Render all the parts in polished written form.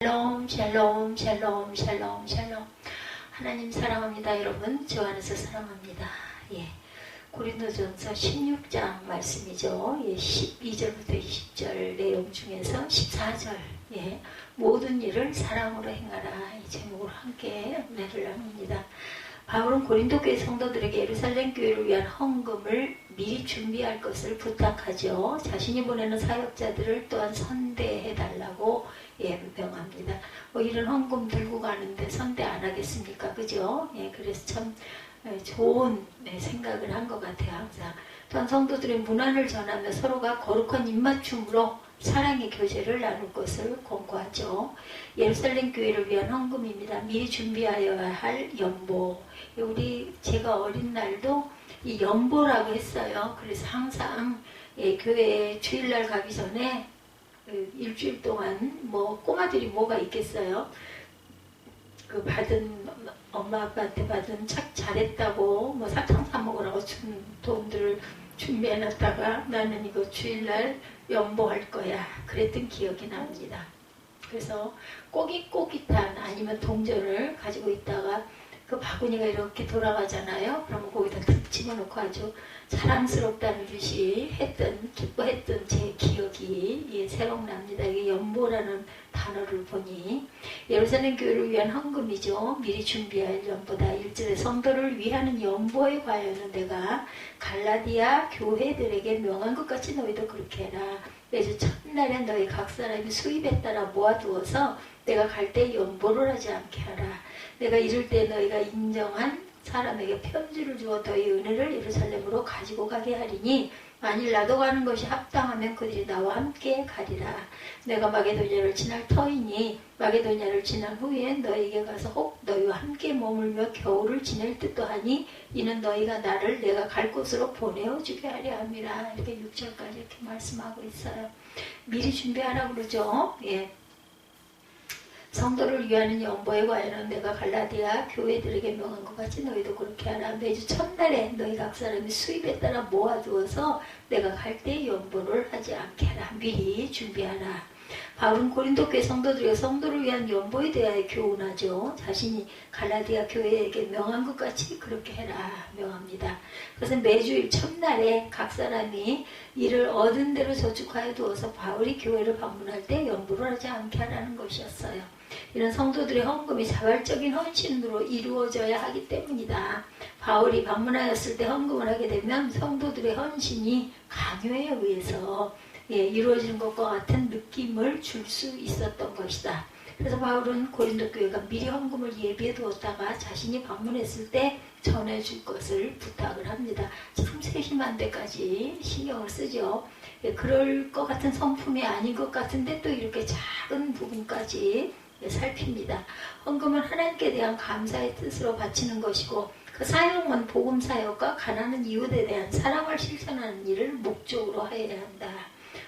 샬롬 샬롬 샬롬 샬롬 샬롬. 하나님 사랑합니다. 여러분 주 안에서 사랑합니다. 고린도전서 16장 말씀이죠. 12절부터 20절 내용 중에서 14절 모든 일을 사랑으로 행하라, 이 제목으로 함께 은혜를 나눕니다. 바울은 고린도 교회 성도들에게 예루살렘 교회를 위한 헌금을 미리 준비할 것을 부탁하죠. 자신이 보내는 사역자들을 또한 선대해달라고 명합니다. 이런 헌금 들고 가는데 선대 안 하겠습니까? 그죠? 그래서 참 좋은 생각을 한 것 같아요. 항상. 또한 성도들의 문안을 전하며 서로가 거룩한 입맞춤으로 사랑의 교제를 나눌 것을 권고하죠. 예루살렘 교회를 위한 헌금입니다. 미리 준비하여야 할 연보. 제가 어린 날도 이 연보라고 했어요. 그래서 항상 교회에 주일날 가기 전에 일주일 동안 꼬마들이 뭐가 있겠어요. 엄마 아빠한테 받은 책 잘했다고 사탕 사 먹으라고 준 돈들을 준비해놨다가 나는 이거 주일날 연보할 거야, 그랬던 기억이 납니다. 그래서 꼬깃꼬깃한 아니면 동전을 가지고 있다가 그 바구니가 이렇게 돌아가잖아요. 그러면 거기다 툭 집어넣고 아주 자랑스럽다는 듯이 기뻐했던 제 기억이 새록납니다. 이게 연보라는 단어를 보니 예루살렘 교회를 위한 헌금이죠. 미리 준비할 연보다. 1절에 성도를 위하는 연보에 관하여는 내가 갈라디아 교회들에게 명한 것 같이 너희도 그렇게 해라. 매주 첫날에 너희 각 사람이 수입에 따라 모아두어서 내가 갈 때 연보를 하지 않게 하라. 내가 이럴 때 너희가 인정한 사람에게 편지를 주어 너희 은혜를 예루살렘으로 가지고 가게 하리니 만일 나도 가는 것이 합당하면 그들이 나와 함께 가리라. 내가 마게도냐를 지날 터이니 마게도냐를 지난 후에 너희에게 가서 혹 너희와 함께 머물며 겨울을 지낼 듯도 하니 이는 너희가 나를 내가 갈 곳으로 보내어주게 하려 함이라. 이렇게 6절까지 이렇게 말씀하고 있어요. 미리 준비하라고 그러죠. 성도를 위하는 연보에 관하여는 내가 갈라디아 교회들에게 명한 것 같이 너희도 그렇게 하라. 매주 첫날에 너희 각 사람이 수입에 따라 모아두어서 내가 갈 때 연보를 하지 않게 하라. 미리 준비하라. 바울은 고린도 교회 성도를 위한 연보에 대하여 교훈하죠. 자신이 갈라디아 교회에게 명한 것 같이 그렇게 해라 명합니다. 그것은 매주일 첫날에 각 사람이 이를 얻은 대로 저축하여 두어서 바울이 교회를 방문할 때 연보를 하지 않게 하라는 것이었어요. 이런 성도들의 헌금이 자발적인 헌신으로 이루어져야 하기 때문이다. 바울이 방문하였을 때 헌금을 하게 되면 성도들의 헌신이 강요에 의해서 이루어지는 것과 같은 느낌을 줄 수 있었던 것이다. 그래서 바울은 고린도 교회가 미리 헌금을 예비해 두었다가 자신이 방문했을 때 전해줄 것을 부탁을 합니다. 참 세심한 데까지 신경을 쓰죠. 그럴 것 같은 성품이 아닌 것 같은데 또 이렇게 작은 부분까지 살핍니다. 헌금은 하나님께 대한 감사의 뜻으로 바치는 것이고 그 사용은 복음 사역과 가난한 이웃에 대한 사랑을 실천하는 일을 목적으로 해야 한다.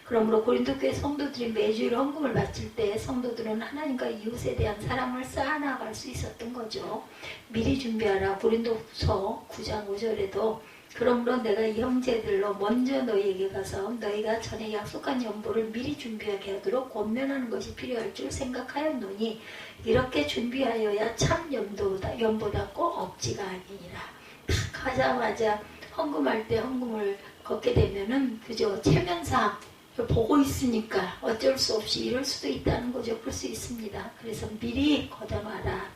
그러므로 고린도 교회 성도들이 매주일 헌금을 바칠 때 성도들은 하나님과 이웃에 대한 사랑을 쌓아나갈 수 있었던 거죠. 미리 준비하라. 고린도후서 9장 5절에도 그러므로 내가 이 형제들로 먼저 너희에게 가서 너희가 전에 약속한 연보를 미리 준비하게 하도록 권면하는 것이 필요할 줄 생각하였노니 이렇게 준비하여야 참 연보답고 억지가 아니니라. 탁 하자마자 헌금할 때 헌금을 걷게 되면은 그저 체면상 보고 있으니까 어쩔 수 없이 이럴 수도 있다는 거죠. 그럴 수 있습니다. 그래서 미리 걷어놔라.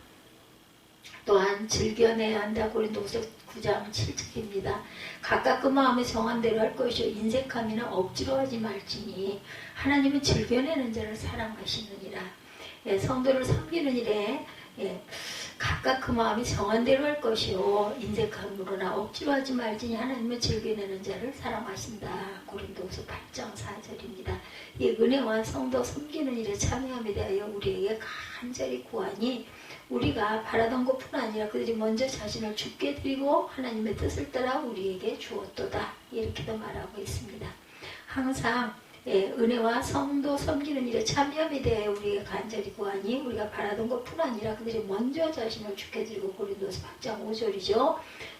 또한 즐겨내야 한다. 고린도후서 9장 7절입니다. 각각 그 마음에 정한 대로 할 것이요 인색함이나 억지로 하지 말지니 하나님은 즐겨내는 자를 사랑하시느니라. 성도를 섬기는 일에 각각 그 마음이 정한 대로 할 것이요 인색함으로나 억지로 하지 말지니 하나님은 즐겨내는 자를 사랑하신다. 고린도후서 8장 4절입니다. 이 은혜와 성도 섬기는 일에 참여함에 대하여 우리에게 간절히 구하니 우리가 바라던 것뿐 아니라 그들이 먼저 자신을 죽게 드리고 하나님의 뜻을 따라 우리에게 주었도다. 이렇게도 말하고 있습니다. 항상 은혜와 성도 섬기는 일에 참여함에 대해 우리가 간절히 구하니 우리가 바라던 것뿐 아니라 그들이 먼저 자신을 죽게 드리고 고린도서 8장 5절이죠.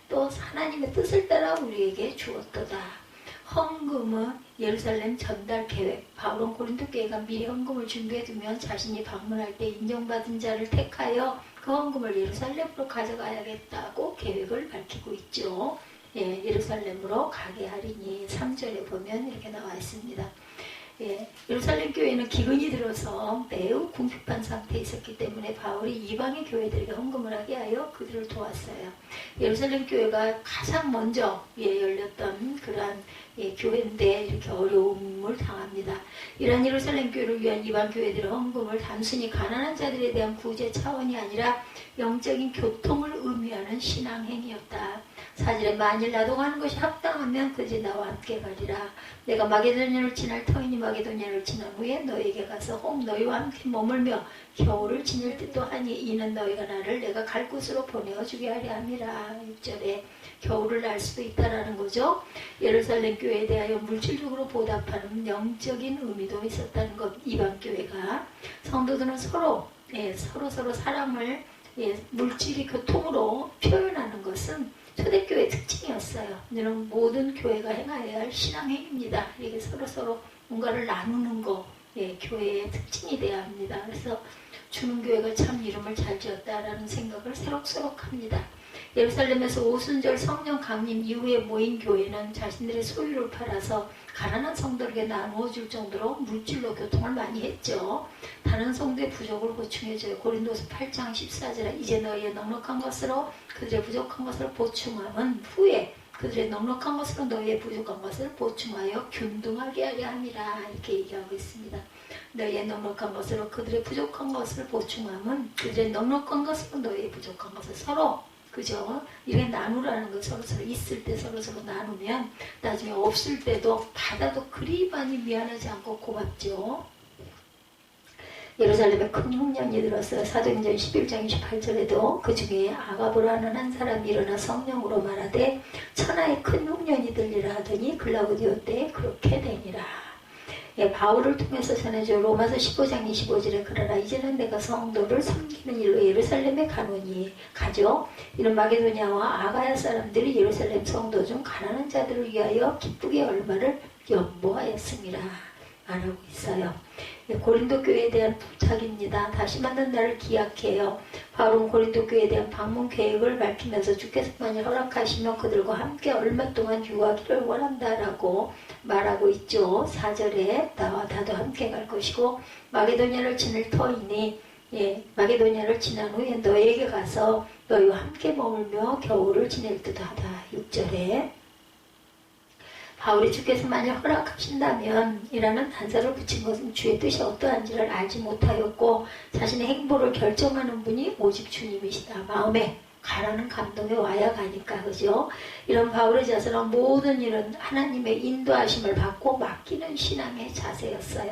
또 하나님의 뜻을 따라 우리에게 주었도다. 헌금은 예루살렘 전달 계획. 바울은 고린도 교회가 미리 헌금을 준비해두면 자신이 방문할 때 인정받은 자를 택하여 그 헌금을 예루살렘으로 가져가야겠다고 계획을 밝히고 있죠. 예, 예루살렘으로 가게 하리니 3절에 보면 이렇게 나와 있습니다. 예, 예루살렘 교회는 기근이 들어서 매우 궁핍한 상태에 있었기 때문에 바울이 이방의 교회들에게 헌금을 하게 하여 그들을 도왔어요. 예루살렘 교회가 가장 먼저 열렸던 그러한 교회인데 이렇게 어려움을 당합니다. 이런 예루살렘 교회를 위한 이방 교회들의 헌금을 단순히 가난한 자들에 대한 구제 차원이 아니라 영적인 교통을 의미하는 신앙행위였다. 4절에 만일 나도 가는 것이 합당하면 그제 나와 함께 가리라. 내가 마게도냐를 지날 터이니 마게도냐를 지난 후에 너에게 가서 혹 너희와 함께 머물며 겨울을 지낼 듯도 하니 이는 너희가 나를 내가 갈 곳으로 보내어주게 하려 함이라. 6절에 겨울을 날 수도 있다라는 거죠. 예루살렘 교회에 대하여 물질적으로 보답하는 영적인 의미도 있었다는 것. 이방 교회가 성도들은 서로 사랑을 물질이 교통으로 표현하는 것은 초대교회의 특징이었어요. 이런 모든 교회가 행해야 할 신앙행위입니다. 이게 서로 뭔가를 나누는 거, 교회의 특징이 되어야 합니다. 그래서 주는 교회가 참 이름을 잘 지었다라는 생각을 새록새록 합니다. 예루살렘에서 오순절 성령 강림 이후에 모인 교회는 자신들의 소유를 팔아서 가난한 성도에게 나누어 줄 정도로 물질로 교통을 많이 했죠. 다른 성도의 부족을 보충해줘요. 고린도서 8장 14절에 이제 너희의 넉넉한 것으로 그들의 부족한 것을 보충함은 후에 그들의 넉넉한 것으로 너희의 부족한 것을 보충하여 균등하게 하려 함이라. 이렇게 얘기하고 있습니다. 너희의 넉넉한 것으로 그들의 부족한 것을 보충함은 그들의 넉넉한 것으로 너희의 부족한 것을 서로 그죠? 이게 나누라는 거 서로서로 있을 때 서로서로 나누면 나중에 없을 때도 받아도 그리 많이 미안하지 않고 고맙죠. 예루살렘에 큰 흉년이 들었어요. 사도행전 11장 28절에도 그 중에 아가보라는 한 사람이 일어나 성령으로 말하되 천하에 큰 흉년이 들리라 하더니 글라우디오 때 그렇게 되니라. 바울을 통해서 전해져 로마서 15장 25절에 그러나 이제는 내가 성도를 섬기는 일로 예루살렘에 가노니 가죠. 이런 마게도냐와 아가야 사람들이 예루살렘 성도 중 가난한 자들을 위하여 기쁘게 얼마를 연보하였습니다. 말하고 있어요. 고린도 교회에 대한 부탁입니다. 다시 만난 날을 기약해요. 바울은 고린도 교회에 대한 방문 계획을 밝히면서 주께서 만약 허락하시면 그들과 함께 얼마 동안 유하기를 원한다라고 말하고 있죠. 4절에 나와 나도 함께 갈 것이고 마게도냐를 지낼 터이니 마게도냐를 지난 후에 너에게 가서 너희와 함께 머물며 겨울을 지낼 듯하다. 6절에 바울이 주께서 만약 허락하신다면 이라는 단서를 붙인 것은 주의 뜻이 어떠한지를 알지 못하였고 자신의 행보를 결정하는 분이 오직 주님이시다. 마음에 가라는 감동에 와야 가니까 그죠? 이런 바울의 자세는 모든 일은 하나님의 인도하심을 받고 맡기는 신앙의 자세였어요.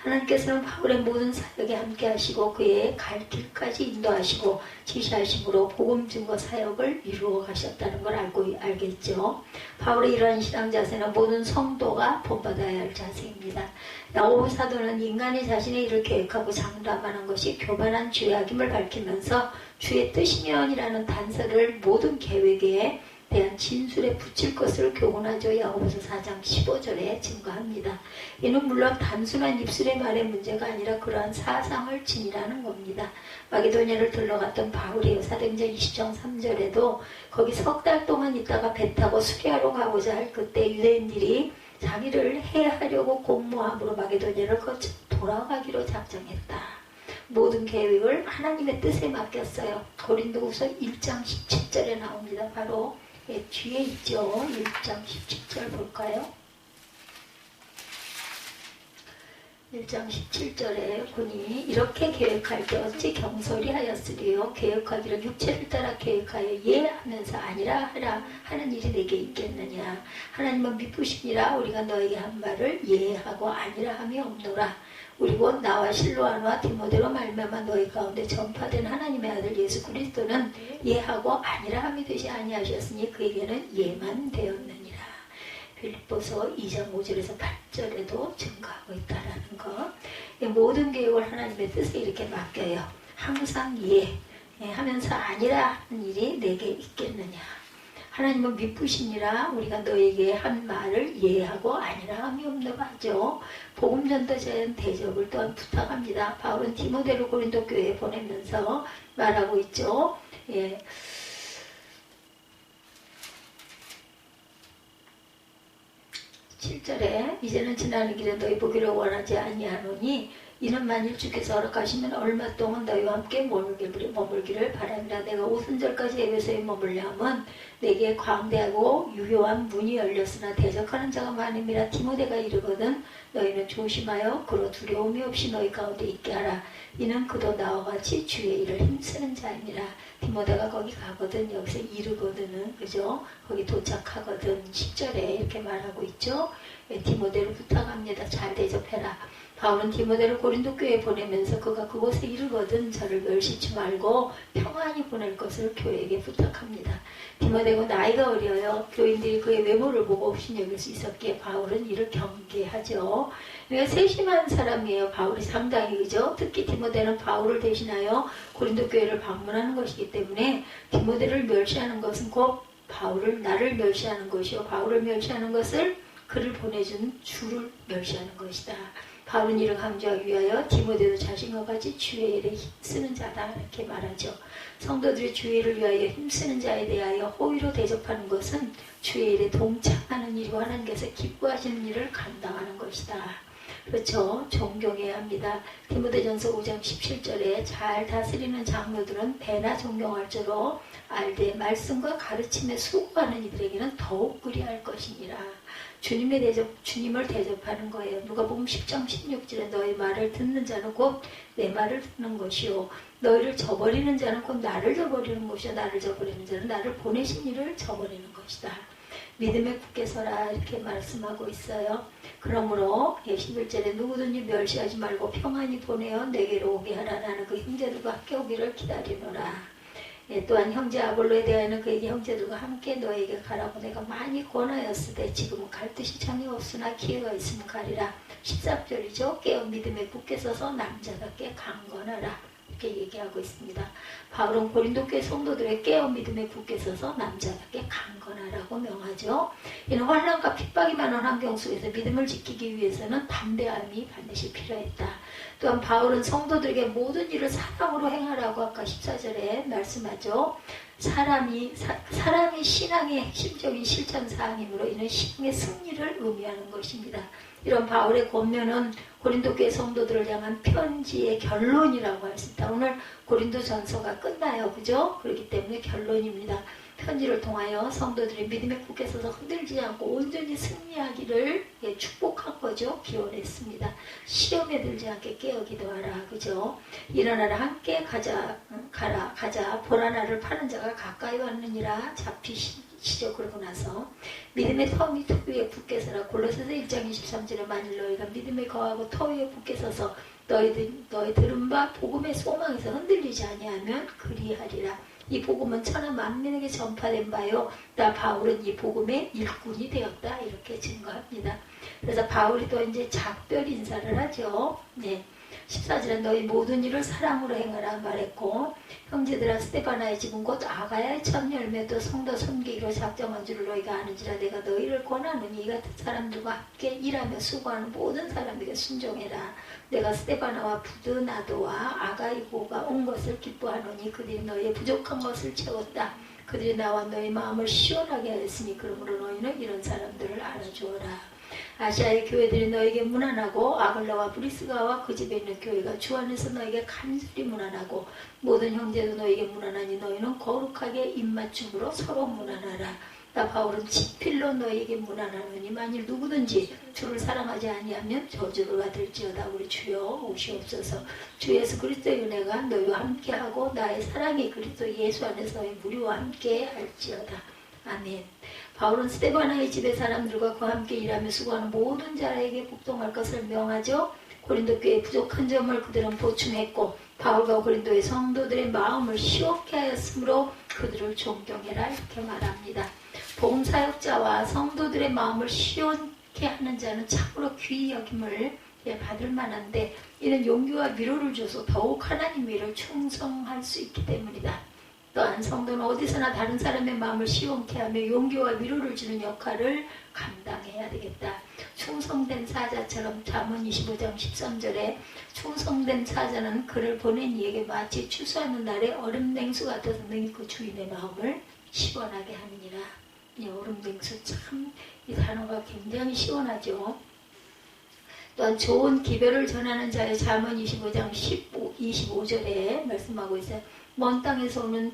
하나님께서는 바울의 모든 사역에 함께 하시고 그의 갈 길까지 인도하시고 지시하심으로 복음 증거 사역을 이루어 가셨다는 걸 알겠죠. 바울의 이러한 신앙 자세는 모든 성도가 본받아야 할 자세입니다. 야고보 사도는 인간이 자신의 일을 계획하고 장담하는 것이 교만한 죄악임을 밝히면서 주의 뜻이면이라는 단서를 모든 계획에 대한 진술에 붙일 것을 교훈하죠. 야고보서 4장 15절에 증거합니다. 이는 물론 단순한 입술의 말의 문제가 아니라 그러한 사상을 지니라는 겁니다. 마게도냐를 들러갔던 바울이요. 사도행전 20장 3절에도 거기 석 달 동안 있다가 배 타고 수리하러 가고자 할 그때 유대인들이 자기를 해하려고 공모함으로 마게도냐를 거쳐 돌아가기로 작정했다. 모든 계획을 하나님의 뜻에 맡겼어요. 고린도후서 1장 17절에 나옵니다. 바로 뒤에 있죠. 1장 17절 볼까요? 1장 17절에 보니 이렇게 계획할 때 어찌 경솔히 하였으리요. 계획하기를 육체를 따라 계획하여 예하면서 아니라 하라 하는 일이 내게 있겠느냐. 하나님은 미쁘시니라 우리가 너에게 한 말을 예하고 아니라 함이 없노라. 우리 곧 나와 실로아와 디모데로 말미암아 너희 가운데 전파된 하나님의 아들 예수 그리스도는 예하고 아니라 함이 되지 아니하셨으니 그에게는 예만 되었느니라. 빌립보서 2장 5절에서 8절에도 증거하고 있다라는 것. 모든 계획을 하나님의 뜻에 이렇게 맡겨요. 항상 하면서 아니라 하는 일이 내게 있겠느냐. 하나님은 미쁘시니라 우리가 너에게 한 말을 이해하고 아니라 함이 없나 봐죠. 복음 전도자인 대접을 또한 부탁합니다. 바울은 디모데를 고린도 교회에 보내면서 말하고 있죠. 예. 7절에 이제는 지나는 길에 너희 보기를 원하지 아니하노니 이는 만일 주께서 허락하시면 얼마 동안 너희와 함께 머물기를 바랍니다. 내가 오순절까지 에베소에 머물려 함은 내게 광대하고 유효한 문이 열렸으나 대적하는 자가 많음이라 디모데가 이르거든 너희는 조심하여 그로 두려움이 없이 너희 가운데 있게 하라. 이는 그도 나와 같이 주의 일을 힘쓰는 자이니라. 디모데가 거기 가거든 여기서 이르거든은 그죠? 거기 도착하거든 10절에 이렇게 말하고 있죠. 디모데를 부탁합니다. 잘 대접해라. 바울은 디모데를 고린도 교회에 보내면서 그가 그곳에 이르거든 저를 멸시치 말고 평안히 보낼 것을 교회에게 부탁합니다. 디모데가 나이가 어려요. 교인들이 그의 외모를 보고 없이 여길 수 있었기에 바울은 이를 경계하죠. 그러니까 세심한 사람이에요. 바울이 상당히 그죠. 특히 디모데는 바울을 대신하여 고린도 교회를 방문하는 것이기 때문에 디모데를 멸시하는 것은 곧 나를 멸시하는 것이요. 바울을 멸시하는 것을 그를 보내준 주를 멸시하는 것이다. 바울은 이를 강조하기 위하여 디모데도 자신과 같이 주의 일에 힘쓰는 자다 이렇게 말하죠. 성도들이 주의 일을 위하여 힘쓰는 자에 대하여 호의로 대접하는 것은 주의 일에 동참하는 일이고 하나님께서 기뻐하시는 일을 감당하는 것이다. 그렇죠. 존경해야 합니다. 디모데전서 5장 17절에 잘 다스리는 장로들은 배나 존경할 줄로 알되 말씀과 가르침에 수고하는 이들에게는 더욱 그리할 것이니라. 주님을 대접하는 거예요. 누가복음 10장 16절에 너희 말을 듣는 자는 곧 내 말을 듣는 것이요 너희를 저버리는 자는 곧 나를 저버리는 것이요 나를 저버리는 자는 나를 보내신 이를 저버리는 것이다. 믿음에 굳게 서라 이렇게 말씀하고 있어요. 그러므로 11절에 누구든지 멸시하지 말고 평안히 보내어 내게로 오게 하라. 나는 그 형제들과 함께 오기를 기다리노라. 또한 형제 아볼로에 대하여는 그에게 형제들과 함께 너에게 가라고 내가 많이 권하였으되 지금은 갈 뜻이 전혀 없으나 기회가 있으면 가리라. 13절이죠. 깨어 믿음에 굳게 서서 남자답게 강건하라. 이렇게 얘기하고 있습니다. 바울은 고린도 교회 성도들의 깨어 믿음에 굳게 서서 남자답게 강건하라고 명하죠. 이는 환난과 핍박이 많은 환경 속에서 믿음을 지키기 위해서는 담대함이 반드시 필요했다. 또한 바울은 성도들에게 모든 일을 사랑으로 행하라고 아까 14절에 말씀하죠. 사람이 신앙의 핵심적인 실천 사항이므로 이는 신앙의 승리를 의미하는 것입니다. 이런 바울의 권면은 고린도 교회 성도들을 향한 편지의 결론이라고 할 수 있다. 오늘 고린도 전서가 끝나요. 그죠? 그렇기 때문에 결론입니다. 편지를 통하여 성도들이 믿음에 굳게 서서 흔들리지 않고 온전히 승리하기를 축복한 거죠. 기원했습니다. 시험에 들지 않게 깨어 기도하라. 그죠? 일어나라 함께 가자 보라 나를 파는 자가 가까이 왔느니라. 잡히시죠. 그러고 나서 믿음의 터 위에 굳게 서라. 골로새서 1장 23절에 만일 너희가 믿음에 거하고 터 위에 굳게 서서 너희 들은 바 복음의 소망에서 흔들리지 아니하면 그리하리라. 이 복음은 천하 만민에게 전파된 바요. 나 바울은 이 복음의 일꾼이 되었다. 이렇게 증거합니다. 그래서 바울이 또 이제 작별 인사를 하죠. 네. 14절에 너희 모든 일을 사랑으로 행하라 말했고 형제들아 스데바나의 집은 곧 아가야의 첫 열매도 성도 섬기기로 작정한 줄을 너희가 아는지라 내가 너희를 권하노니 이 같은 사람들과 함께 일하며 수고하는 모든 사람에게 순종해라. 내가 스데바나와 부드나도와 아가이고가 온 것을 기뻐하노니 그들이 너희의 부족한 것을 채웠다. 그들이 나와 너희 마음을 시원하게 하였으니 그러므로 너희는 이런 사람들을 알아주어라. 아시아의 교회들이 너에게 무난하고 아글라와 브리스가와 그 집에 있는 교회가 주 안에서 너에게 간절히 무난하고 모든 형제도 너에게 무난하니 너희는 거룩하게 입맞춤으로 서로 무난하라. 나 바울은 지필로 너에게 무난하노니 만일 누구든지 주를 사랑하지 아니하면 저주를 받을지어다. 우리 주여 오시옵소서. 주 예수 그리스도의 은혜가 너희와 함께하고 나의 사랑이 그리스도 예수 안에서 너희 무리와 함께 할지어다. 아멘. 바울은 스데바나의 집의 사람들과 그와 함께 일하며 수고하는 모든 자에게 복종할 것을 명하죠. 고린도 교회의 부족한 점을 그들은 보충했고 바울과 고린도의 성도들의 마음을 시원케 하였으므로 그들을 존경해라 이렇게 말합니다. 복음사역자와 성도들의 마음을 시원케 하는 자는 참으로 귀히 여김을 받을 만한데 이는 용기와 위로를 줘서 더욱 하나님 일을 충성할 수 있기 때문이다. 또한 성도는 어디서나 다른 사람의 마음을 시원케 하며 용기와 위로를 주는 역할을 감당해야 되겠다. 충성된 사자처럼 잠언 25장 13절에 충성된 사자는 그를 보낸 이에게 마치 추수하는 날에 얼음 냉수 같아서 능히 그 주인의 마음을 시원하게 하느니라. 이 얼음 냉수 참 이 단어가 굉장히 시원하죠. 또한 좋은 기별을 전하는 자의 잠언 25장 25절에 말씀하고 있어요. 먼 땅에서 오는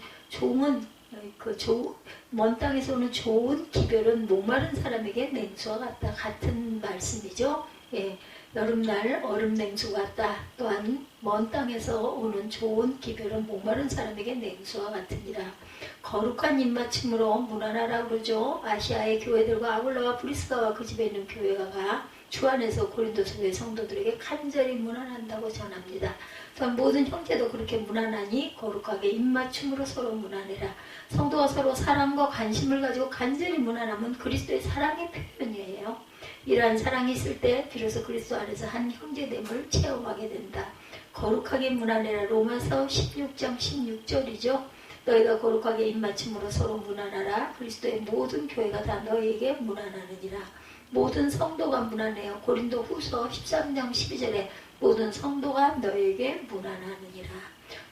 먼 땅에서 오는 좋은 기별은 목마른 사람에게 냉수와 같은 말씀이죠. 예, 여름날 얼음 냉수 같다. 또한 먼 땅에서 오는 좋은 기별은 목마른 사람에게 냉수와 같으니라. 거룩한 입맞춤으로 문안하라 그러죠. 아시아의 교회들과 아굴라와 브리스가와 그 집에 있는 교회가 주 안에서 고린도서 교회 성도들에게 간절히 문안한다고 전합니다. 또한 모든 형제도 그렇게 문안하니 거룩하게 입맞춤으로 서로 문안해라. 성도가 서로 사랑과 관심을 가지고 간절히 문안하면 그리스도의 사랑의 표현이에요. 이러한 사랑이 있을 때 비로소 그리스도 안에서 한 형제됨을 체험하게 된다. 거룩하게 문안해라. 로마서 16장 16절이죠. 너희가 거룩하게 입맞춤으로 서로 문안하라. 그리스도의 모든 교회가 다 너희에게 문안하느니라. 모든 성도가 문안해요. 고린도 후서 13장 12절에 모든 성도가 너희에게 문안하느니라.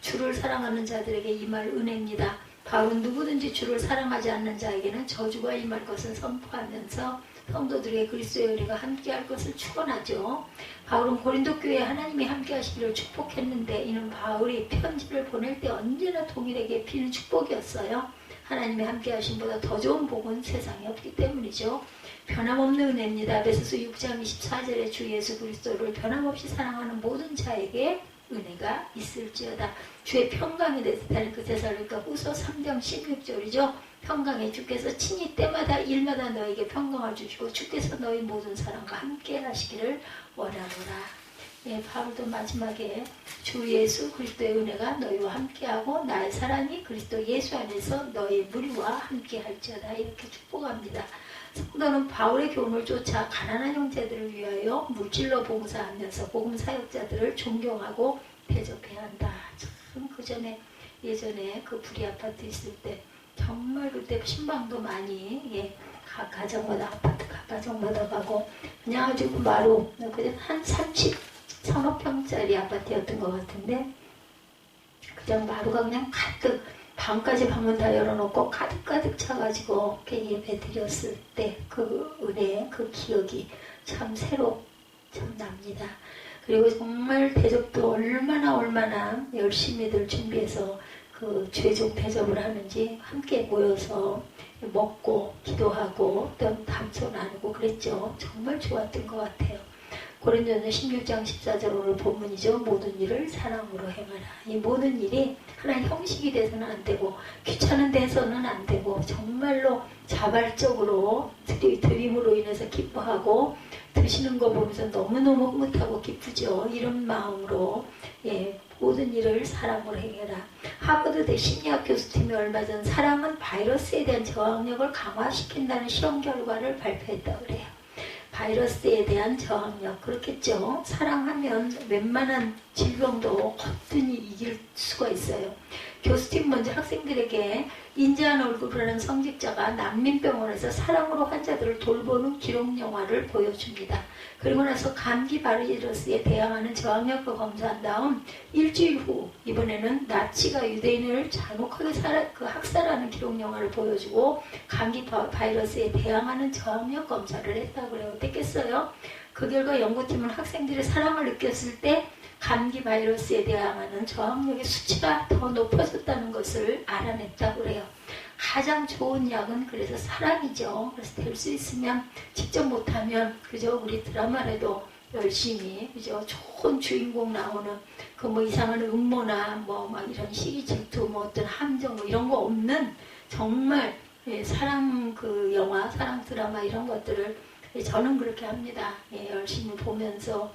주를 사랑하는 자들에게 임할 은혜입니다. 바울은 누구든지 주를 사랑하지 않는 자에게는 저주가 임할 것을 선포하면서 성도들에게 그리스도의 은혜가 함께할 것을 축원하죠. 바울은 고린도 교회에 하나님이 함께하시기를 축복했는데 이는 바울이 편지를 보낼 때 언제나 동일에게 비는 축복이었어요. 하나님의 함께하심보다 더 좋은 복은 세상에 없기 때문이죠. 변함없는 은혜입니다. 에베소서 6장 24절에 주 예수 그리스도를 변함없이 사랑하는 모든 자에게 은혜가 있을지어다. 주의 평강에 대해서 그 데살로니가 후서 3장 16절이죠. 평강에 주께서 친히 때마다 일마다 너에게 평강을 주시고 주께서 너희 모든 사람과 함께 하시기를 원하노라. 예, 바울도 마지막에 주 예수 그리스도의 은혜가 너희와 함께하고 나의 사랑이 그리스도 예수 안에서 너희 무리와 함께할지어다 이렇게 축복합니다. 성도는 바울의 교훈을 쫓아 가난한 형제들을 위하여 물질로 봉사하면서 복음 사역자들을 존경하고 대접해야 한다. 참 예전에 그 불이 아파트 있을 때 정말 그때 신방도 많이 각 가정마다 아파트 각 가정마다 가고 그냥 아주 그 마루 그냥 한 30평짜리 아파트였던 것 같은데 그냥 마루가 그냥 가득 방까지 방문 다 열어놓고 가득 차가지고 예배 드렸을 때 그 은혜, 그 기억이 참 납니다. 그리고 정말 대접도 얼마나 열심히들 준비해서 그 죄종 대접을 하는지 함께 모여서 먹고 기도하고 또 담소 나누고 그랬죠. 정말 좋았던 것 같아요. 고린도전서 16장 14절 오늘 본문이죠. 모든 일을 사랑으로 행하라. 이 모든 일이 하나의 형식이 돼서는 안 되고 귀찮은 데서는 안 되고 정말로 자발적으로 드림으로 인해서 기뻐하고 드시는 거 보면서 너무너무 흐뭇하고 기쁘죠. 이런 마음으로 모든 일을 사랑으로 행해라. 하버드대 심리학 교수팀이 얼마 전 사랑은 바이러스에 대한 저항력을 강화시킨다는 실험 결과를 발표했다고 그래요. 바이러스에 대한 저항력 그렇겠죠. 사랑하면 웬만한 질병도 거뜬히 이길 수가 있어요. 교수팀 먼저 학생들에게 인자한 얼굴이라는 성직자가 난민병원에서 사랑으로 환자들을 돌보는 기록 영화를 보여줍니다. 그리고 나서 감기 바이러스에 대항하는 저항력을 검사한 다음 일주일 후 이번에는 나치가 유대인을 잔혹하게 학살하는 기록 영화를 보여주고 감기 바이러스에 대항하는 저항력 검사를 했다고 해요. 어땠겠어요? 그 결과 연구팀은 학생들이 사랑을 느꼈을 때 감기 바이러스에 대항하는 저항력의 수치가 더 높아졌다는 것을 알아냈다고 그래요. 가장 좋은 약은 그래서 사랑이죠. 그래서 될 수 있으면 직접 못하면 그저 우리 드라마라도 열심히 그저 좋은 주인공 나오는 그 뭐 이상한 음모나 뭐 막 이런 시기 질투 뭐 어떤 함정 뭐 이런 거 없는 정말 사랑 그 영화 사랑 드라마 이런 것들을 저는 그렇게 합니다. 열심히 보면서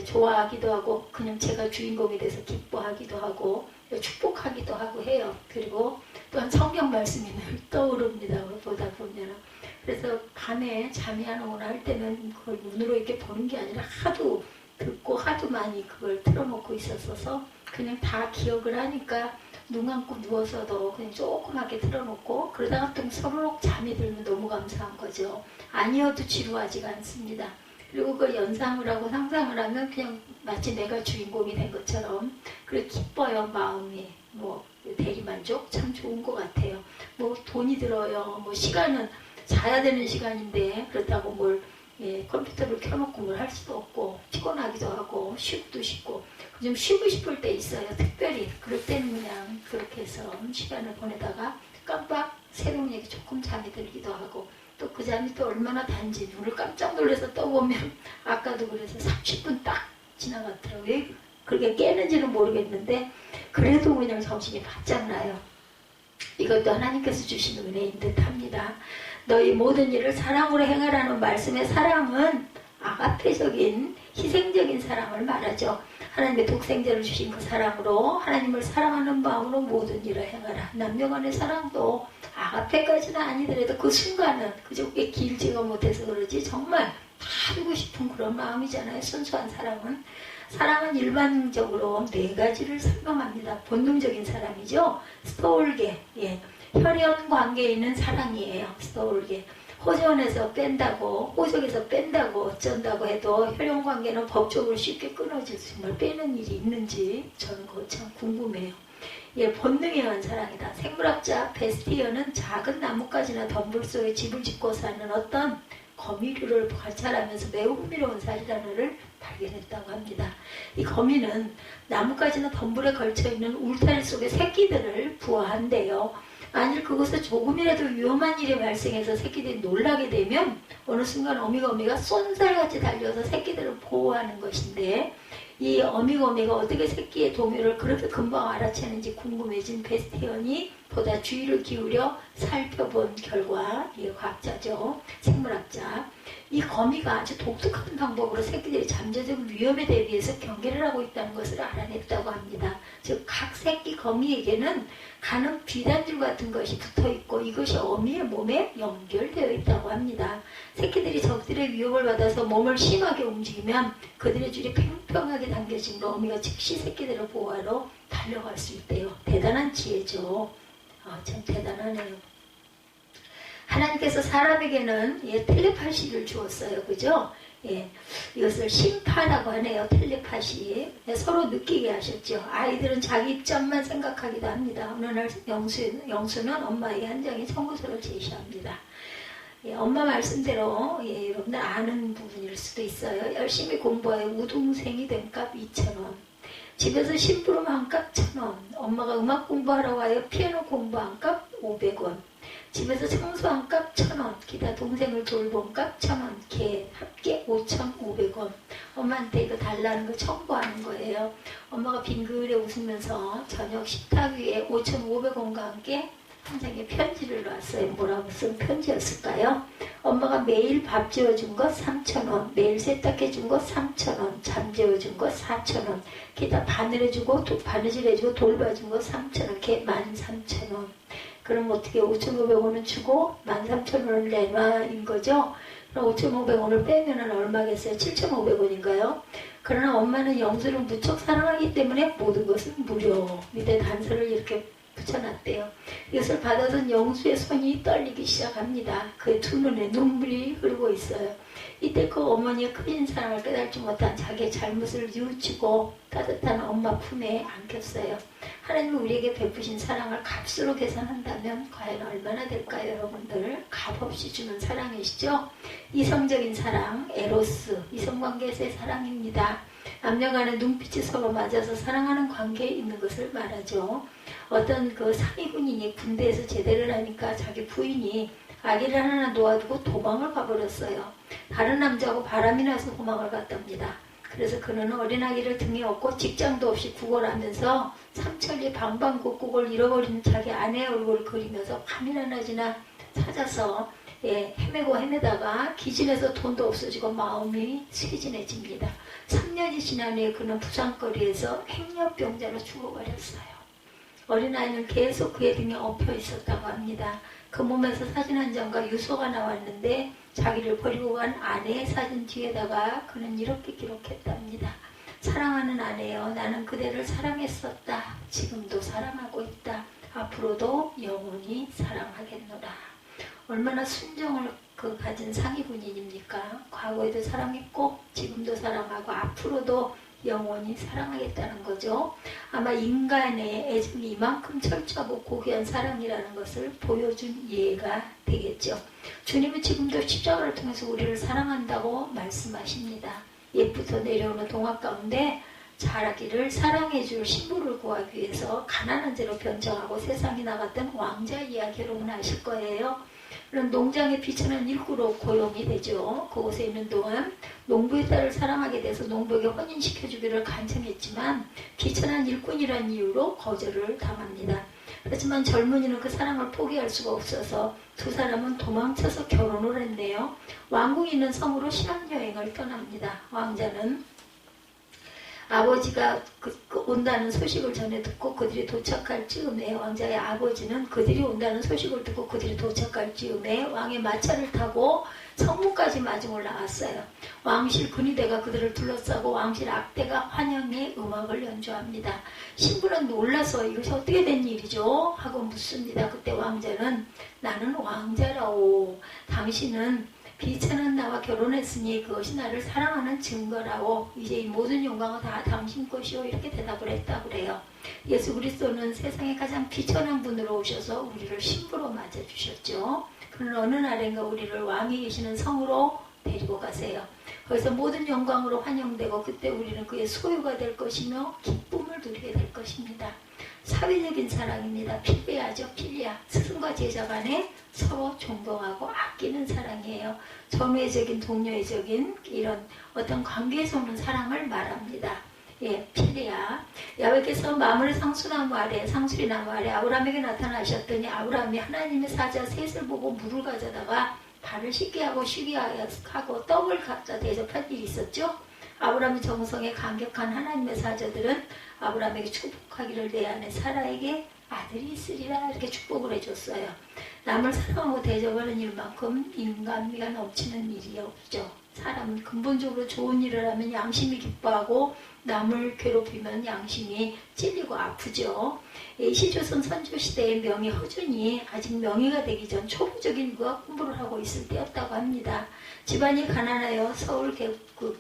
좋아하기도 하고 그냥 제가 주인공이 돼서 기뻐하기도 하고 축복하기도 하고 해요. 그리고 또한 성경 말씀이 늘 떠오릅니다. 보다 보면 그래서 밤에 잠이 안 오거나 할 때는 그걸 눈으로 이렇게 보는 게 아니라 하도 듣고 하도 많이 그걸 틀어놓고 있었어서 그냥 다 기억을 하니까 눈 감고 누워서도 그냥 조그맣게 틀어놓고 그러다가 또 서로록 잠이 들면 너무 감사한 거죠. 아니어도 지루하지가 않습니다. 그리고 그걸 연상을 하고 상상을 하면 그냥 마치 내가 주인공이 된 것처럼 그래 기뻐요. 마음이 뭐 대리만족 참 좋은 것 같아요. 뭐 돈이 들어요. 뭐 시간은 자야 되는 시간인데 그렇다고 뭘 컴퓨터를 켜놓고 뭘 할 수도 없고 피곤하기도 하고 쉬고도 싶고 좀 쉬고 싶을 때 있어요. 특별히 그럴 때는 그냥 그렇게 해서 시간을 보내다가 깜빡 새로운 얘기 조금 잠이 들기도 하고 또 그 잠이 또 얼마나 단지 눈을 깜짝 놀라서 떠보면 아까도 그래서 30분 딱 지나갔더라고요. 왜 그렇게 깨는지는 모르겠는데 그래도 그냥 정신이 바짝 나요. 이것도 하나님께서 주신 은혜인 듯 합니다. 너희 모든 일을 사랑으로 행하라는 말씀의 사랑은 아가페적인 희생적인 사랑을 말하죠. 하나님의 독생자를 주신 그 사랑으로 하나님을 사랑하는 마음으로 모든 일을 행하라. 남녀간의 사랑도 아가페까지는 아니더라도 그 순간은 그저 그게 길지가 못해서 그러지 정말 다 주고 싶은 그런 마음이잖아요. 순수한 사랑은. 사랑은 일반적으로 네 가지를 설명합니다. 본능적인 사랑이죠. 스토울게, 혈연 관계에 있는 사랑이에요. 스토울게. 호전에서 뺀다고, 호적에서 뺀다고 어쩐다고 해도 혈연 관계는 법적으로 쉽게 끊어질 수 정말 빼는 일이 있는지 저는 그거 참 궁금해요. 본능에 의한 사랑이다. 생물학자 베스티어는 작은 나뭇가지나 덤불 속에 집을 짓고 사는 어떤 거미류를 관찰하면서 매우 흥미로운 사실하나를 발견했다고 합니다. 이 거미는 나뭇가지나 덤불에 걸쳐있는 울타리 속에 새끼들을 부화한대요. 만일 그곳에 조금이라도 위험한 일이 발생해서 새끼들이 놀라게 되면 어느 순간 어미거미가 쏜살같이 달려서 새끼들을 보호하는 것인데 이 어미거미가 어떻게 새끼의 동요를 그렇게 금방 알아채는지 궁금해진 베스티언이 보다 주의를 기울여 살펴본 결과, 이 과학자죠. 생물학자. 이 거미가 아주 독특한 방법으로 새끼들이 잠재적 위험에 대비해서 경계를 하고 있다는 것을 알아냈다고 합니다. 즉, 각 새끼 거미에게는 가는 비단줄 같은 것이 붙어있고 이것이 어미의 몸에 연결되어 있다고 합니다. 새끼들이 적들의 위협을 받아서 몸을 심하게 움직이면 그들의 줄이 팽팽하게 당겨지므로 어미가 즉시 새끼들을 보호하러 달려갈 수 있대요. 대단한 지혜죠. 참 대단하네요. 하나님께서 사람에게는 텔레파시를 주었어요. 그죠? 이것을 심파라고 하네요. 텔레파시. 서로 느끼게 하셨죠. 아이들은 자기 입장만 생각하기도 합니다. 어느 날 영수는 엄마의 한 장의 청구서를 제시합니다. 엄마 말씀대로 여러분들 아는 부분일 수도 있어요. 열심히 공부하여 우등생이 된 값 2,000원. 집에서 심부름 한 값 1,000원. 엄마가 음악 공부하러 와요. 피아노 공부한 값 500원. 집에서 청소한 값 1,000원. 기타 동생을 돌본 값 1,000원. 합계 5,500원. 엄마한테 이거 달라는 거 청구하는 거예요. 엄마가 빙그레 웃으면서 저녁 식탁 위에 5,500원과 함께 한 장의 편지를 놨어요. 뭐라고 쓴 편지였을까요? 엄마가 매일 밥 지어준 것 3,000원, 매일 세탁해준 것 3,000원, 잠 재워준 것 4,000원, 기타 바늘해주고 바느질해주고 돌봐준 것 3,000원, 이렇게 13,000원. 그럼 어떻게 5,500원을 주고 13,000원을 내놔인 거죠? 그럼 5,500원을 빼면은 얼마겠어요? 7,500원인가요? 그러나 엄마는 영수를 무척 사랑하기 때문에 모든 것은 무료. 밑에 단서를 이렇게 붙여놨대요. 이것을 받아든 영수의 손이 떨리기 시작합니다. 그의 두 눈에 눈물이 흐르고 있어요. 이때 그 어머니의 큰 사랑을 깨닫지 못한 자기의 잘못을 뉘우치고 따뜻한 엄마 품에 안겼어요. 하나님이 우리에게 베푸신 사랑을 값으로 계산한다면 과연 얼마나 될까요, 여러분들? 값없이 주는 사랑이시죠? 이성적인 사랑, 에로스, 이성관계에서의 사랑입니다. 남녀간의 눈빛이 서로 맞아서 사랑하는 관계에 있는 것을 말하죠. 어떤 그 상위 군인이 군대에서 제대를 하니까 자기 부인이 아기를 하나 놓아두고 도망을 가버렸어요. 다른 남자하고 바람이 나서 도망을 갔답니다. 그래서 그는 어린아기를 등에 업고 직장도 없이 구걸하면서 삼천리 방방곡곡을 잃어버린 자기 아내의 얼굴을 그리면서 밤이나 낮이나 찾아서 헤매다가 기진해서 돈도 없어지고 마음이 쇠진해집니다. 3년이 지난 후에 그는 부산거리에서 행렬병자로 죽어버렸어요. 어린아이는 계속 그의 등에 엎여 있었다고 합니다. 그 몸에서 사진 한 장과 유서가 나왔는데 자기를 버리고 간 아내의 사진 뒤에다가 그는 이렇게 기록했답니다. 사랑하는 아내여, 나는 그대를 사랑했었다. 지금도 사랑하고 있다. 앞으로도 영원히 사랑하겠노라. 얼마나 순정을 가진 상위 군인입니까? 과거에도 사랑했고 지금도 사랑하고 앞으로도 영원히 사랑하겠다는 거죠. 아마 인간의 애정이 이만큼 철저하고 고귀한 사랑이라는 것을 보여준 예가 되겠죠. 주님은 지금도 십자가를 통해서 우리를 사랑한다고 말씀하십니다. 옛부터 내려오는 동화 가운데 자라기를 사랑해줄 신부를 구하기 위해서 가난한 자로 변장하고 세상에 나갔던 왕자 이야기 여러분 아실 거예요. 그런 농장의 비천한 일구로 고용이 되죠. 그곳에 있는 동안 농부의 딸을 사랑하게 돼서 농부에게 혼인시켜주기를 간청했지만 비천한 일꾼이라는 이유로 거절을 당합니다. 하지만 젊은이는 그 사랑을 포기할 수가 없어서 두 사람은 도망쳐서 결혼을 했네요. 왕궁이 있는 성으로 신혼여행을 떠납니다. 왕자는 아버지가 온다는 소식을 전해 듣고 그들이 도착할 즈음에 왕자의 아버지는 그들이 온다는 소식을 듣고 그들이 도착할 즈음에 왕의 마차를 타고 성문까지 마중을 나왔어요. 왕실 근위대가 그들을 둘러싸고 왕실 악대가 환영의 음악을 연주합니다. 신부는 놀라서 이것이 어떻게 된 일이죠? 하고 묻습니다. 그때 왕자는 나는 왕자라오. 당신은 비천한 나와 결혼했으니 그것이 나를 사랑하는 증거라고 이제 이 모든 영광은 다 당신 것이요 이렇게 대답을 했다고 그래요. 예수 그리스도는 세상에 가장 비천한 분으로 오셔서 우리를 신부로 맞아주셨죠. 그는 어느 날인가 우리를 왕이 계시는 성으로 데리고 가세요. 거기서 모든 영광으로 환영되고 그때 우리는 그의 소유가 될 것이며 기쁨을 누리게 될 것입니다. 사회적인 사랑입니다. 필리아죠. 필리아. 스승과 제자 간에 서로 존경하고 아끼는 사랑이에요. 전회적인 동료애적인 이런 어떤 관계에서 오는 사랑을 말합니다. 예, 필리아. 야훼께서 마므르 상수나무 아래, 상수리나무 아래 아브라함에게 나타나셨더니 아브라함이 하나님의 사자 셋을 보고 물을 가져다가 발을 씻게 하고 쉬게 하고 떡을 갖다 대접할 일이 있었죠. 아브라함의 정성에 감격한 하나님의 사자들은 아브라함에게 축복하기를 내 아내 사라에게 아들이 있으리라 이렇게 축복을 해줬어요. 남을 사랑하고 대접하는 일만큼 인간미가 넘치는 일이 없죠. 사람은 근본적으로 좋은 일을 하면 양심이 기뻐하고 남을 괴롭히면 양심이 찔리고 아프죠. 시조선 선조시대의 명의 허준이 아직 명의가 되기 전 초보적인 의학 공부를 하고 있을 때였다고 합니다. 집안이 가난하여 서울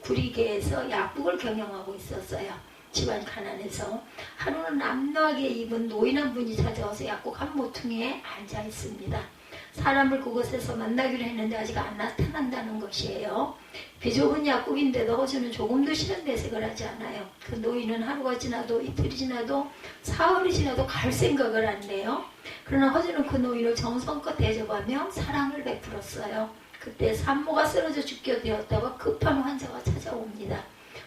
구리계에서 약국을 경영하고 있었어요. 집안 가난해서 하루는 남노하게 입은 노인 한 분이 찾아와서 약국 한 모퉁이에 앉아 있습니다. 사람을 그곳에서 만나기로 했는데 아직 안 나타난다는 것이에요. 비좁은 약국인데도 허준은 조금도 싫은 내색을 하지 않아요. 그 노인은 하루가 지나도 이틀이 지나도 사흘이 지나도 갈 생각을 한대요. 그러나 허준은 그 노인을 정성껏 대접하며 사랑을 베풀었어요. 그때 산모가 쓰러져 죽게 되었다가 급한 환자가 찾아옵니다.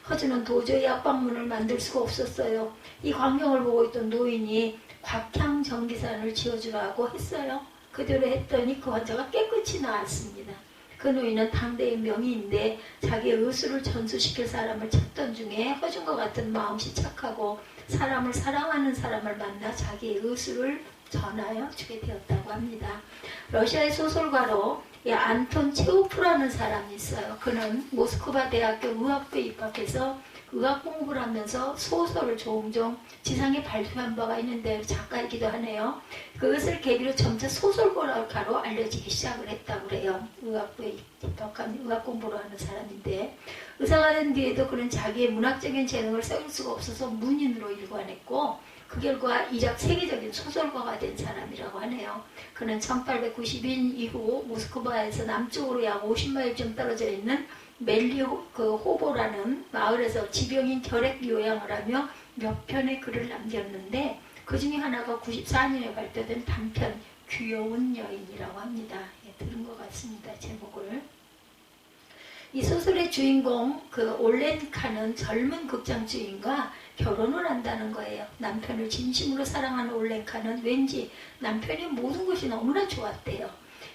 허준은 도저히 약방문을 만들 수가 없었어요. 이 광경을 보고 있던 노인이 곽향전기산을 지어주라고 했어요. 그대로 했더니 그 환자가 깨끗이 나았습니다. 그 노인은 당대의 명의인데 자기의 의술을 전수시킬 사람을 찾던 중에 허준과 같은 마음씨 착하고 사람을 사랑하는 사람을 만나 자기의 의술을 전하여 주게 되었다고 합니다. 러시아의 소설가로 안톤 체호프라는 사람이 있어요. 그는 모스크바 대학교 의학부에 입학해서 의학 공부를 하면서 소설을 종종 지상에 발표한 바가 있는데 작가이기도 하네요. 그것을 계기로 점차 소설가로 알려지기 시작을 했다고 그래요. 의학부에 입학한 의학 공부를 하는 사람인데 의사가 된 뒤에도 그는 자기의 문학적인 재능을 세울 수가 없어서 문인으로 일관했고 그 결과 이적 세계적인 소설가가 된 사람이라고 하네요. 그는 1890년 이후 모스크바에서 남쪽으로 약 50마일쯤 떨어져 있는 멜리호보라는 마을에서 지병인 결핵 요양을 하며 몇 편의 글을 남겼는데 그 중에 하나가 94년에 발표된 단편 귀여운 여인이라고 합니다. 예, 들은 것 같습니다. 제목을. 이 소설의 주인공 올렌카는 젊은 극장 주인과 결혼을 한다는 거예요. 남편을 진심으로 사랑하는 올렌카는 왠지 남편의 모든 것이 너무나 좋았대요.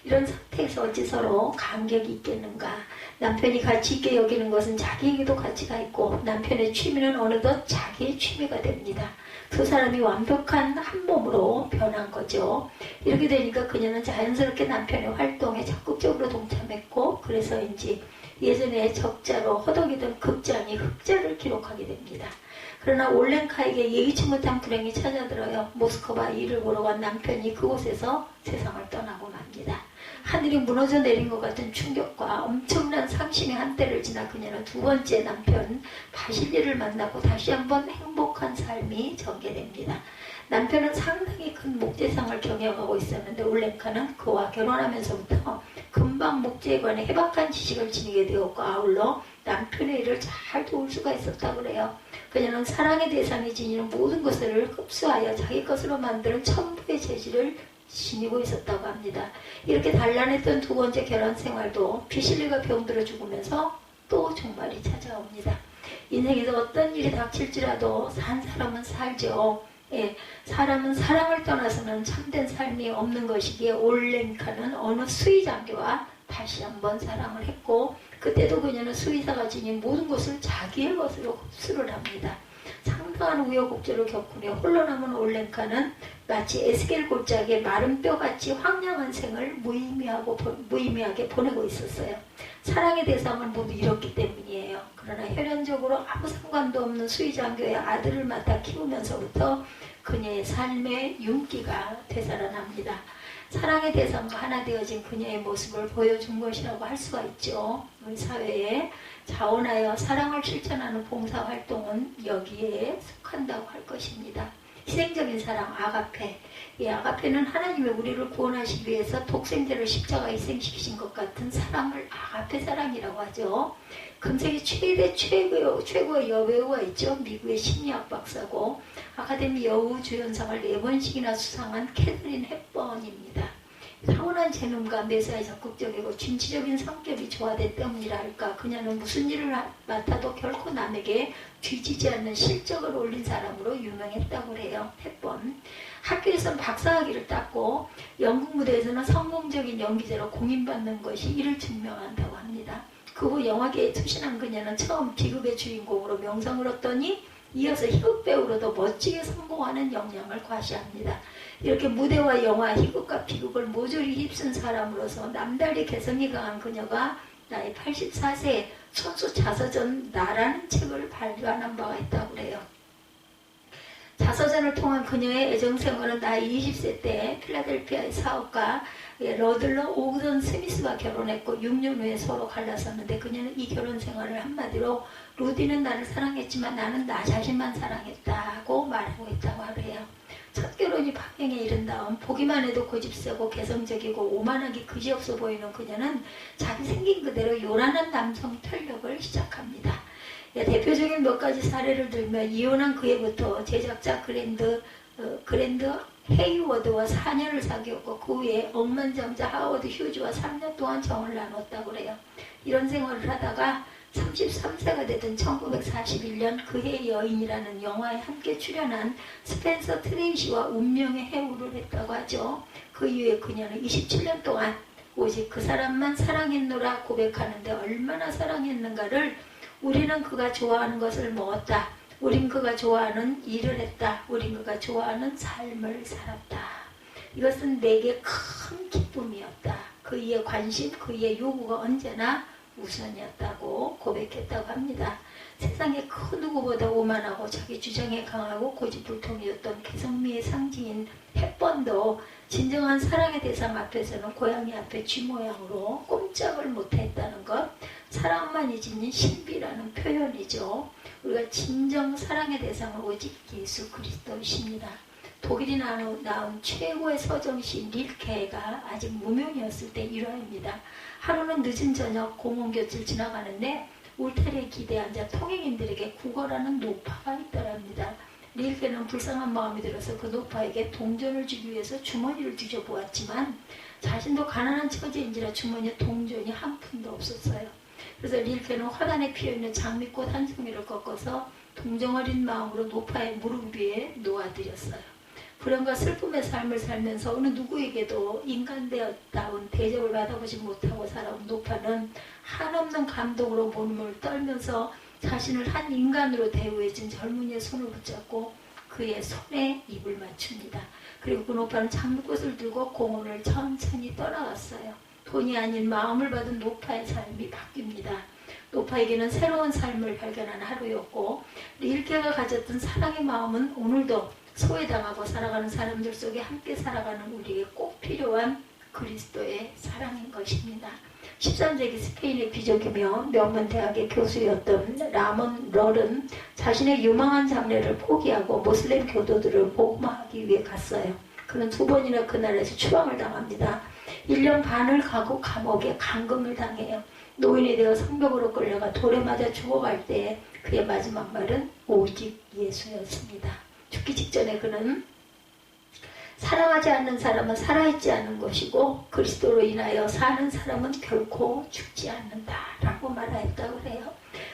이런 상태에서 어찌 서로 감격이 있겠는가. 남편이 가치 있게 여기는 것은 자기에게도 가치가 있고 남편의 취미는 어느덧 자기의 취미가 됩니다. 두 사람이 완벽한 한 몸으로 변한 거죠. 이렇게 되니까 그녀는 자연스럽게 남편의 활동에 적극적으로 동참했고 그래서인지 예전에 적자로 허덕이던 극장이 흑자를 기록하게 됩니다. 그러나 올렌카에게 예기치 못한 불행이 찾아들어요. 모스크바 일을 보러 간 남편이 그곳에서 세상을 떠나고 맙니다. 하늘이 무너져 내린 것 같은 충격과 엄청난 상심의 한때를 지나 그녀는 두 번째 남편 바실리를 만나고 다시 한번 행복한 삶이 전개됩니다. 남편은 상당히 큰 목재상을 경영하고 있었는데 올렌카는 그와 결혼하면서부터 금방 목재에 관해 해박한 지식을 지니게 되었고 아울러 남편의 일을 잘 도울 수가 있었다고 그래요. 그녀는 사랑의 대상이 지니는 모든 것을 흡수하여 자기 것으로 만드는 천부의 재질을 지니고 있었다고 합니다. 이렇게 단란했던 두 번째 결혼 생활도 비실리가 병들어 죽으면서 또 종말이 찾아옵니다. 인생에서 어떤 일이 닥칠지라도 산 사람은 살죠. 예, 사람은 사랑을 떠나서는 참된 삶이 없는 것이기에 올렌카는 어느 수의장교와 다시 한번 사랑을 했고 그때도 그녀는 수의사가 지닌 모든 것을 자기의 것으로 흡수를 합니다. 상당한 우여곡절을 겪은 후에 홀로 남은 올렌카는 마치 에스겔 골짜기에 마른 뼈같이 황량한 생을 무의미하게 보내고 있었어요. 사랑의 대상을 모두 잃었기 때문이에요. 그러나 혈연적으로 아무 상관도 없는 수의장교의 아들을 맡아 키우면서부터 그녀의 삶의 윤기가 되살아납니다. 사랑의 대상과 하나 되어진 그녀의 모습을 보여준 것이라고 할 수가 있죠. 우리 사회에 자원하여 사랑을 실천하는 봉사활동은 여기에 속한다고 할 것입니다. 희생적인 사랑, 아가페. 이 아가페는 하나님의 우리를 구원하시기 위해서 독생자를 십자가에 희생시키신 것 같은 사랑을 아가페 사랑이라고 하죠. 금세기 최고의 여배우가 있죠. 미국의 심리학 박사고 아카데미 여우주연상을 4번씩이나 수상한 캐서린 헵번입니다. 타고난 재능과 매사에 적극적이고 진취적인 성격이 조화된 때문이라 할까. 그녀는 무슨 일을 맡아도 결코 남에게 뒤지지 않는 실적을 올린 사람으로 유명했다고 해요. 헵번. 학교에서는 박사학위를 땄고 연극 무대에서는 성공적인 연기자로 공인받는 것이 이를 증명한다고 합니다. 그 후 영화계에 투신한 그녀는 처음 비극의 주인공으로 명성을 얻더니 이어서 희극 배우로도 멋지게 성공하는 역량을 과시합니다. 이렇게 무대와 영화, 희극과 비극을 모조리 휩쓴 사람으로서 남달리 개성이 강한 그녀가 나이 84세에 손수 자서전 나라는 책을 발간한 바가 있다고 그래요. 자서전을 통한 그녀의 애정생활은 나이 20세 때 필라델피아의 사업가 러들러 오든 스미스와 결혼했고 6년 후에 서로 갈라섰는데 그녀는 이 결혼 생활을 한마디로 루디는 나를 사랑했지만 나는 나 자신만 사랑했다고 말하고 있다고 하래요. 첫 결혼이 파행에 이른 다음 보기만 해도 고집세고 개성적이고 오만하기 그지없어 보이는 그녀는 자기 생긴 그대로 요란한 남성 탄력을 시작합니다. 대표적인 몇 가지 사례를 들면 이혼한 그해부터 제작자 그랜드 헤이워드와 4년을 사귀었고 그 후에 억만장자 하워드 휴즈와 3년 동안 정을 나눴다고 그래요. 이런 생활을 하다가 33세가 되던 1941년 그해 여인이라는 영화에 함께 출연한 스펜서 트레이시와 운명의 해우를 했다고 하죠. 그 이후에 그녀는 27년 동안 오직 그 사람만 사랑했노라 고백하는데 얼마나 사랑했는가를 우리는 그가 좋아하는 것을 먹었다. 우린 그가 좋아하는 일을 했다. 우린 그가 좋아하는 삶을 살았다. 이것은 내게 큰 기쁨이었다. 그의 관심, 그의 요구가 언제나 우선이었다고 고백했다고 합니다. 세상에 그 누구보다 오만하고 자기 주장에 강하고 고집불통이었던 개성미의 상징인 헵번도 진정한 사랑의 대상 앞에서는 고양이 앞에 쥐 모양으로 꼼짝을 못했다는 것, 사랑만이 지닌 신비라는 표현이죠. 우리가 진정 사랑의 대상은 오직 예수 그리스도이십니다. 독일이 나온 최고의 서정시 릴케가 아직 무명이었을 때 일화입니다. 하루는 늦은 저녁 공원곁을 지나가는데 울타리에 기대 앉아 통행인들에게 구걸하는 노파가 있더랍니다. 릴케는 불쌍한 마음이 들어서 그 노파에게 동전을 주기 위해서 주머니를 뒤져보았지만 자신도 가난한 처지인지라 주머니에 동전이 한 푼도 없었어요. 그래서 릴케는 화단에 피어있는 장미꽃 한 송이를 꺾어서 동정어린 마음으로 노파의 무릎 위에 놓아드렸어요. 불행과 슬픔의 삶을 살면서 어느 누구에게도 인간되었다운 대접을 받아보지 못하고 살아온 노파는 한없는 감동으로 몸을 떨면서 자신을 한 인간으로 대우해준 젊은이의 손을 붙잡고 그의 손에 입을 맞춥니다. 그리고 그 노파는 장미꽃을 들고 공원을 천천히 떠나갔어요. 돈이 아닌 마음을 받은 노파의 삶이 바뀝니다. 노파에게는 새로운 삶을 발견한 하루였고, 릴케가 가졌던 사랑의 마음은 오늘도 소외당하고 살아가는 사람들 속에 함께 살아가는 우리에게 꼭 필요한 그리스도의 사랑인 것입니다. 13세기 스페인의 귀족이며 명문 대학의 교수였던 라몬 럴은 자신의 유망한 장래를 포기하고 모슬렘 교도들을 복음하기 위해 갔어요. 그는 2번이나 그 나라에서 추방을 당합니다. 1년 반을 가고 감옥에 감금을 당해요. 노인이 되어 성벽으로 끌려가 돌에 맞아 죽어갈 때 그의 마지막 말은 오직 예수였습니다. 죽기 직전에 그는 사랑하지 않는 사람은 살아있지 않는 것이고 그리스도로 인하여 사는 사람은 결코 죽지 않는다라고 말하였다고 그래요.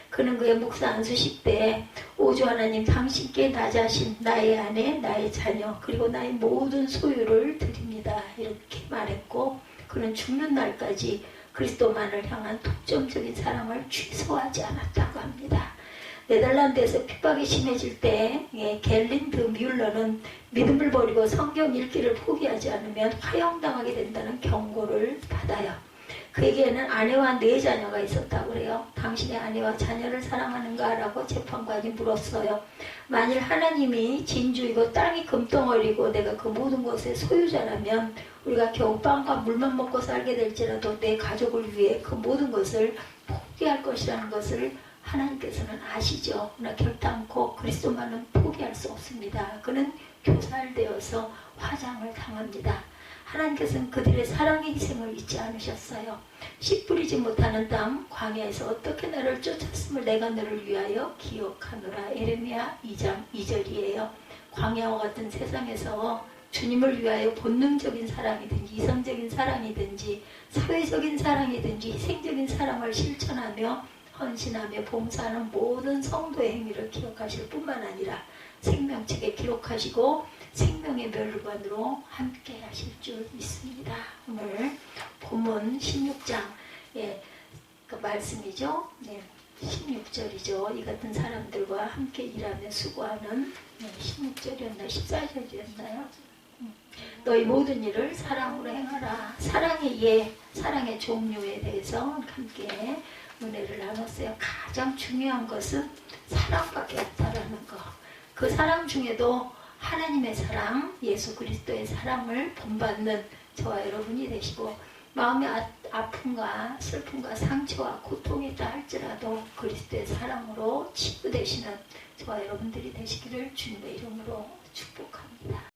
그는 그의 묵사 안수식 때 오주 하나님 당신께 나 자신, 나의 아내, 나의 자녀 그리고 나의 모든 소유를 드립니다. 이렇게 말했고 그는 죽는 날까지 그리스도만을 향한 독점적인 사랑을 취소하지 않았다고 합니다. 네덜란드에서 핍박이 심해질 때 겔린드 뮬러는 믿음을 버리고 성경 읽기를 포기하지 않으면 화형당하게 된다는 경고를 받아요. 그에게는 아내와 4자녀가 있었다고 그래요. 당신의 아내와 자녀를 사랑하는가? 라고 재판관이 물었어요. 만일 하나님이 진주이고 땅이 금덩어리고 내가 그 모든 것의 소유자라면 우리가 겨우 빵과 물만 먹고 살게 될지라도 내 가족을 위해 그 모든 것을 포기할 것이라는 것을 하나님께서는 아시죠. 그러나 결단코 그리스도만은 포기할 수 없습니다. 그는 교살되어서 화장을 당합니다. 하나님께서는 그들의 사랑의 희생을 잊지 않으셨어요. 씨 뿌리지 못하는 땅 광야에서 어떻게 나를 쫓았음을 내가 너를 위하여 기억하노라. 예레미야 2장 2절이에요. 광야와 같은 세상에서 주님을 위하여 본능적인 사랑이든지 이성적인 사랑이든지 사회적인 사랑이든지 희생적인 사랑을 실천하며 헌신하며 봉사하는 모든 성도의 행위를 기억하실 뿐만 아니라 생명책에 기록하시고 생명의 멸관으로 함께 하실 줄 믿습니다. 오늘 본문 16장 그 말씀이죠. 16절이죠. 이 같은 사람들과 함께 일하며 수고하는 16절이었나요? 14절이었나요? 너희 모든 일을 사랑으로 행하라. 사랑의 종류에 대해서 함께 은혜를 나눴어요. 가장 중요한 것은 사랑밖에 없다라는 거. 그 사랑 중에도 하나님의 사랑, 예수 그리스도의 사랑을 본받는 저와 여러분이 되시고 마음의 아픔과 슬픔과 상처와 고통이 있다 할지라도 그리스도의 사랑으로 치유되시는 저와 여러분들이 되시기를 주님의 이름으로 축복합니다.